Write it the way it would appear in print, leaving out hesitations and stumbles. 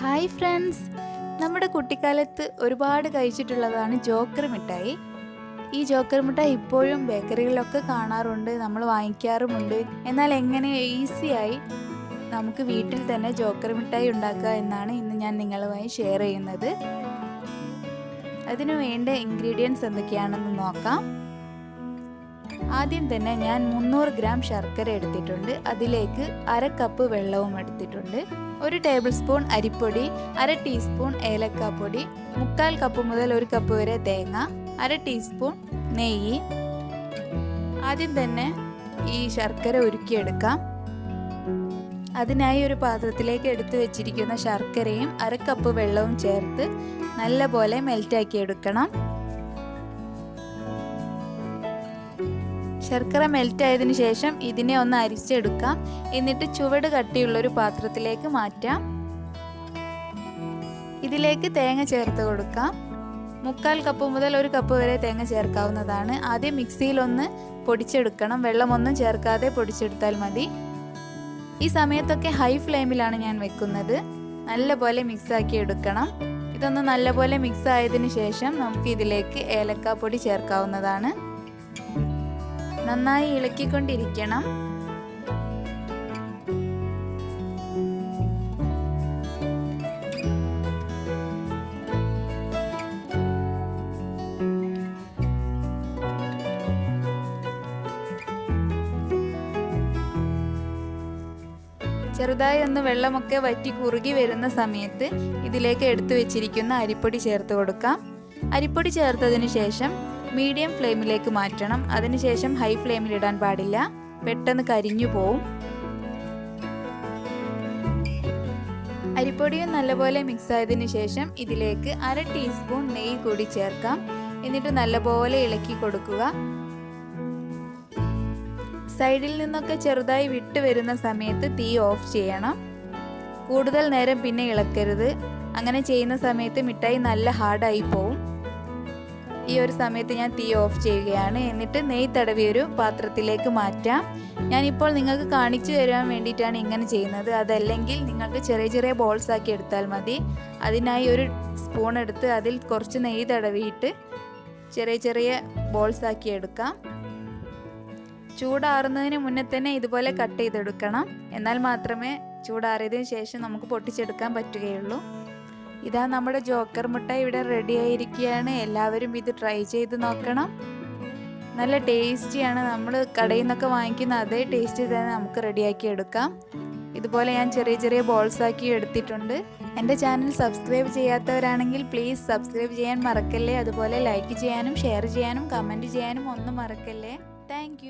Hi friends, നമ്മുടെ കുട്ടിക്കാലത്ത് ഒരുപാട് കഴിച്ചിട്ടുള്ളതാണ് ജോക്കർ മിഠായി. ഈ ജോക്കർ മിഠായി ഇപ്പോഴും ബേക്കറികളിലൊക്കെ കാണാറുണ്ട്, നമ്മൾ വാങ്ങിക്കാറുമുണ്ട്. എന്നാൽ എങ്ങനെ ഈസിയായി നമുക്ക് വീട്ടിൽ തന്നെ ജോക്കർ മിഠായി ഉണ്ടാക്കുക എന്നാണ് ഇന്ന് ഞാൻ നിങ്ങളുമായി ഷെയർ ചെയ്യുന്നത്. അതിനു വേണ്ട ഇൻഗ്രീഡിയൻസ് എന്തൊക്കെയാണെന്ന് നോക്കാം. ആദ്യം തന്നെ ഞാൻ 300 ഗ്രാം ശർക്കര എടുത്തിട്ടുണ്ട്. അതിലേക്ക് 1/2 കപ്പ് വെള്ളവും എടുത്തിട്ടുണ്ട്. 1 ടേബിൾ സ്പൂൺ അരിപ്പൊടി, 1/2 ടീസ്പൂൺ ഏലക്കാപ്പൊടി, 3/4 കപ്പ് മുതൽ 1 കപ്പ് വരെ തേങ്ങ, 1/2 ടീസ്പൂൺ നെയ്യ്. ആദ്യം തന്നെ ഈ ശർക്കര ഉരുക്കിയെടുക്കാം. അതിനായി ഒരു പാത്രത്തിലേക്ക് എടുത്തു വെച്ചിരിക്കുന്ന ശർക്കരയും 1/2 കപ്പ് വെള്ളവും ചേർത്ത് നല്ലപോലെ മെൽറ്റാക്കി എടുക്കണം. ശർക്കര മെൽറ്റ് ആയതിനു ശേഷം ഇതിനെ ഒന്ന് അരിച്ചെടുക്കാം. എന്നിട്ട് ചുവട് കട്ടിയുള്ളൊരു പാത്രത്തിലേക്ക് മാറ്റാം. ഇതിലേക്ക് തേങ്ങ ചേർത്ത് കൊടുക്കാം. 3/4 കപ്പ് മുതൽ 1 കപ്പ് വരെ തേങ്ങ ചേർക്കാവുന്നതാണ്. ആദ്യം മിക്സിയിലൊന്ന് പൊടിച്ചെടുക്കണം. വെള്ളമൊന്നും ചേർക്കാതെ പൊടിച്ചെടുത്താൽ മതി. ഈ സമയത്തൊക്കെ ഹൈ ഫ്ലെയിമിലാണ് ഞാൻ വെക്കുന്നത്. നല്ലപോലെ മിക്സാക്കി എടുക്കണം. ഇതൊന്ന് നല്ലപോലെ മിക്സ് ആയതിനു ശേഷം നമുക്ക് ഇതിലേക്ക് ഏലക്കാപ്പൊടി ചേർക്കാവുന്നതാണ്. നന്നായി ഇളക്കിക്കൊണ്ടിരിക്കണം. ചെറുതായി ഒന്ന് വെള്ളമൊക്കെ വറ്റി കുറുകി വരുന്ന സമയത്ത് ഇതിലേക്ക് എടുത്തു വെച്ചിരിക്കുന്ന അരിപ്പൊടി ചേർത്ത് കൊടുക്കാം. അരിപ്പൊടി ചേർത്തതിന് ശേഷം മീഡിയം ഫ്ലെയിമിലേക്ക് മാറ്റണം. അതിനുശേഷം ഹൈ ഫ്ലെയിമിൽ ഇടാൻ പാടില്ല, പെട്ടെന്ന് കരിഞ്ഞു പോവും. അരിപ്പൊടിയും നല്ലപോലെ മിക്സ് ആയതിനു ശേഷം ഇതിലേക്ക് 1/2 ടീസ്പൂൺ നെയ്യ് കൂടി ചേർക്കാം. എന്നിട്ട് നല്ലപോലെ ഇളക്കി കൊടുക്കുക. സൈഡിൽ നിന്നൊക്കെ ചെറുതായി വിട്ട് വരുന്ന സമയത്ത് തീ ഓഫ് ചെയ്യണം. കൂടുതൽ നേരം പിന്നെ ഇളക്കരുത്. അങ്ങനെ ചെയ്യുന്ന സമയത്ത് മിഠായി നല്ല ഹാർഡായി പോവും. ഈ ഒരു സമയത്ത് ഞാൻ തീ ഓഫ് ചെയ്യുകയാണ്. എന്നിട്ട് നെയ്യ് തടവിയൊരു പാത്രത്തിലേക്ക് മാറ്റാം. ഞാനിപ്പോൾ നിങ്ങൾക്ക് കാണിച്ചു തരാൻ വേണ്ടിയിട്ടാണ് ഇങ്ങനെ ചെയ്യുന്നത്. അതല്ലെങ്കിൽ നിങ്ങൾക്ക് ചെറിയ ചെറിയ ബോൾസ് ആക്കി എടുത്താൽ മതി. അതിനായി ഒരു സ്പൂൺ എടുത്ത് അതിൽ കുറച്ച് നെയ്യ് തടവിയിട്ട് ചെറിയ ചെറിയ ബോൾസ് ആക്കി എടുക്കാം. ചൂടാറുന്നതിന് മുന്നേ തന്നെ ഇതുപോലെ കട്ട് ചെയ്തെടുക്കണം. എന്നാൽ മാത്രമേ ചൂടാറിയതിനു ശേഷം നമുക്ക് പൊട്ടിച്ചെടുക്കാൻ പറ്റുകയുള്ളൂ. ഇതാ നമ്മുടെ ജോക്കർ മിഠായി ഇവിടെ റെഡി ആയിരിക്കുകയാണ്. എല്ലാവരും ഇത് ട്രൈ ചെയ്ത് നോക്കണം. നല്ല ടേസ്റ്റിയാണ്. നമ്മൾ കടയിൽ നിന്നൊക്കെ വാങ്ങിക്കുന്ന അതേ ടേസ്റ്റ് തന്നെ നമുക്ക് റെഡിയാക്കി എടുക്കാം. ഇതുപോലെ ഞാൻ ചെറിയ ചെറിയ ബോൾസ് ആക്കി എടുത്തിട്ടുണ്ട്. എൻ്റെ ചാനൽ സബ്സ്ക്രൈബ് ചെയ്യാത്തവരാണെങ്കിൽ പ്ലീസ് സബ്സ്ക്രൈബ് ചെയ്യാൻ മറക്കല്ലേ. അതുപോലെ ലൈക്ക് ചെയ്യാനും ഷെയർ ചെയ്യാനും കമൻറ്റ് ചെയ്യാനും ഒന്നും മറക്കല്ലേ. താങ്ക്